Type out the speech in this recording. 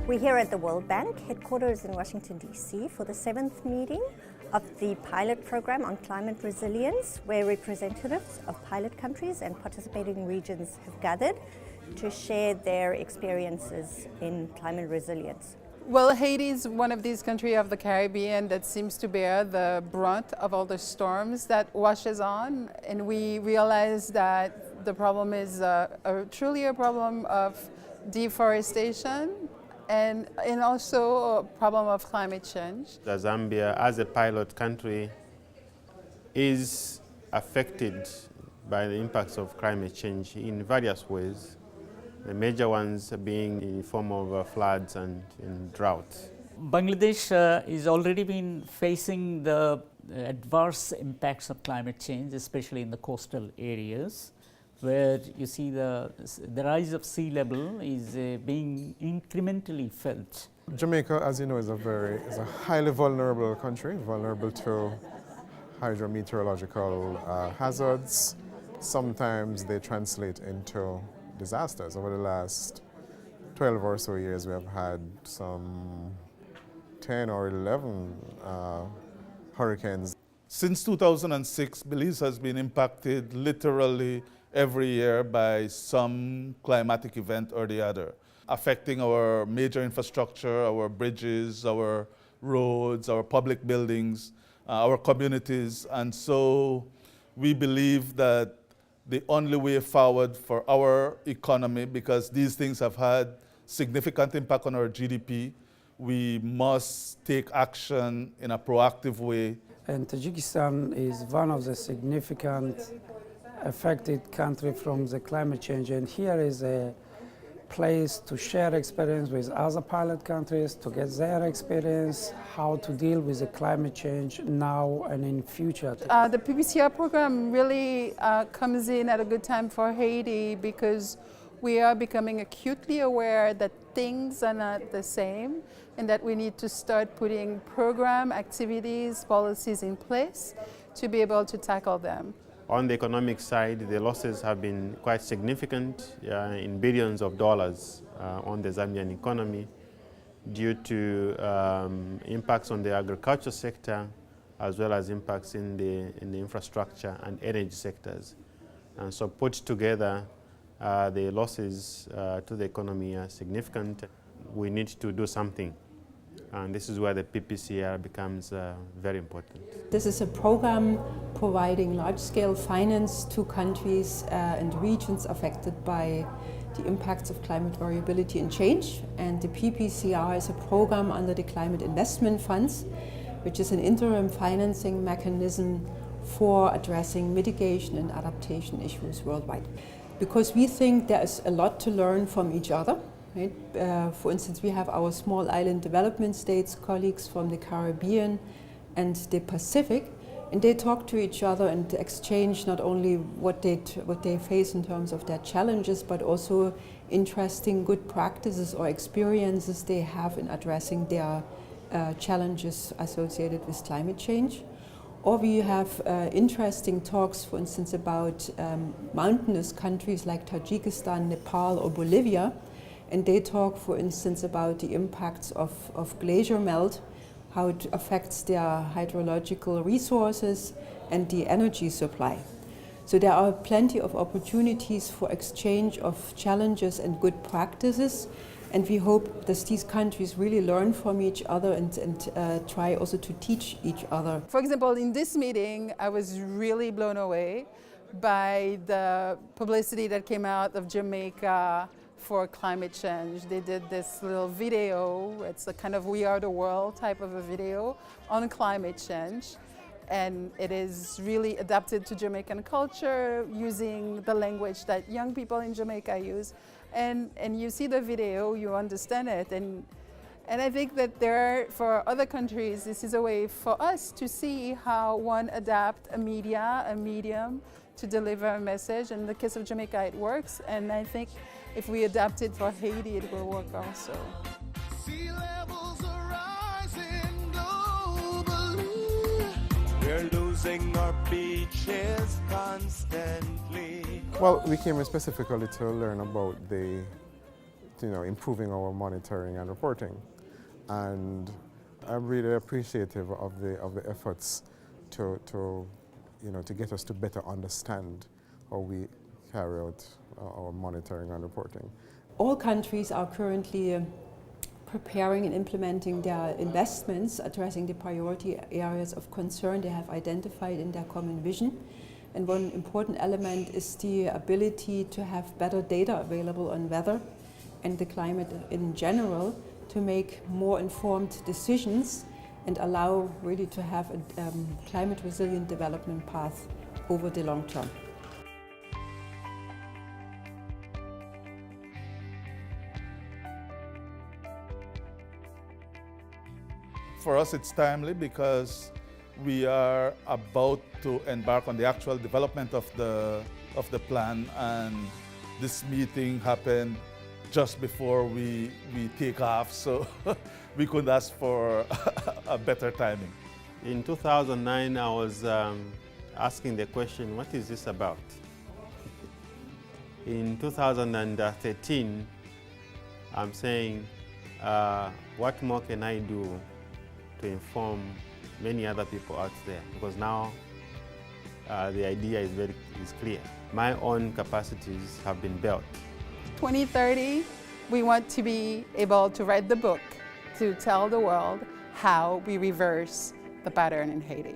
We're here at the World Bank, headquarters in Washington, D.C., for the 7th meeting of the pilot program on climate resilience, where representatives of pilot countries and participating regions have gathered to share their experiences in climate resilience. Well, Haiti is one of these countries of the Caribbean that seems to bear the brunt of all the storms that washes on, and we realize that the problem is truly a problem of deforestation and also a problem of climate change. Zambia, as a pilot country, is affected by the impacts of climate change in various ways. The major ones being in the form of floods and drought. Bangladesh is already been facing the adverse impacts of climate change, especially in the coastal areas, where you see the rise of sea level is being incrementally felt. Jamaica, as you know, is a highly vulnerable country, vulnerable to hydrometeorological hazards. Sometimes they translate into disasters. Over the last 12 or so years, we have had some 10 or 11 hurricanes. Since 2006, Belize has been impacted literally every year by some climatic event or the other, affecting our major infrastructure, our bridges, our roads, our public buildings, our communities. And so we believe that the only way forward for our economy, because these things have had significant impact on our GDP, we must take action in a proactive way. And Tajikistan is one of the significant affected countries from the climate change, and here is a place to share experience with other pilot countries, to get their experience, how to deal with the climate change now and in future. The PPCR program really comes in at a good time for Haiti because we are becoming acutely aware that things are not the same and that we need to start putting program, activities, policies in place to be able to tackle them. On the economic side, the losses have been quite significant in billions of dollars on the Zambian economy due to impacts on the agriculture sector as well as impacts in the infrastructure and energy sectors. And so put together, the losses to the economy are significant. We need to do something. And this is where the PPCR becomes very important. This is a program providing large-scale finance to countries and regions affected by the impacts of climate variability and change. And the PPCR is a program under the Climate Investment Funds, which is an interim financing mechanism for addressing mitigation and adaptation issues worldwide. Because we think there is a lot to learn from each other. Right? For instance, we have our small island development states colleagues from the Caribbean and the Pacific, and they talk to each other and exchange not only what they face in terms of their challenges, but also interesting good practices or experiences they have in addressing their challenges associated with climate change. Or we have interesting talks, for instance, about mountainous countries like Tajikistan, Nepal, or Bolivia. And they talk, for instance, about the impacts of glacier melt, how it affects their hydrological resources and the energy supply. So there are plenty of opportunities for exchange of challenges and good practices. And we hope that these countries really learn from each other and try also to teach each other. For example, in this meeting, I was really blown away by the publicity that came out of Jamaica for climate change. They did this little video. It's a kind of We Are the World type of a video on climate change. And it is really adapted to Jamaican culture using the language that young people in Jamaica use. And you see the video, you understand it. And I think that for other countries, this is a way for us to see how one adapt a medium to deliver a message. In the case of Jamaica, it works. And I think if we adapt it for Haiti, it will work also. Sea levels are rising globally. We're losing our beaches constantly. Well, we came specifically to learn about the improving our monitoring and reporting. And I'm really appreciative of the efforts to get us to better understand how we carry out our monitoring and reporting. All countries are currently preparing and implementing their investments, addressing the priority areas of concern they have identified in their common vision. And one important element is the ability to have better data available on weather and the climate in general to make more informed decisions and allow really to have a climate resilient development path over the long term. For us, it's timely because we are about to embark on the actual development of the plan, and this meeting happened just before we take off, so we couldn't ask for a better timing. In 2009, I was asking the question, what is this about? In 2013, I'm saying, what more can I do to inform many other people out there? Because now the idea is clear. My own capacities have been built. 2030, we want to be able to write the book to tell the world how we reverse the pattern in Haiti.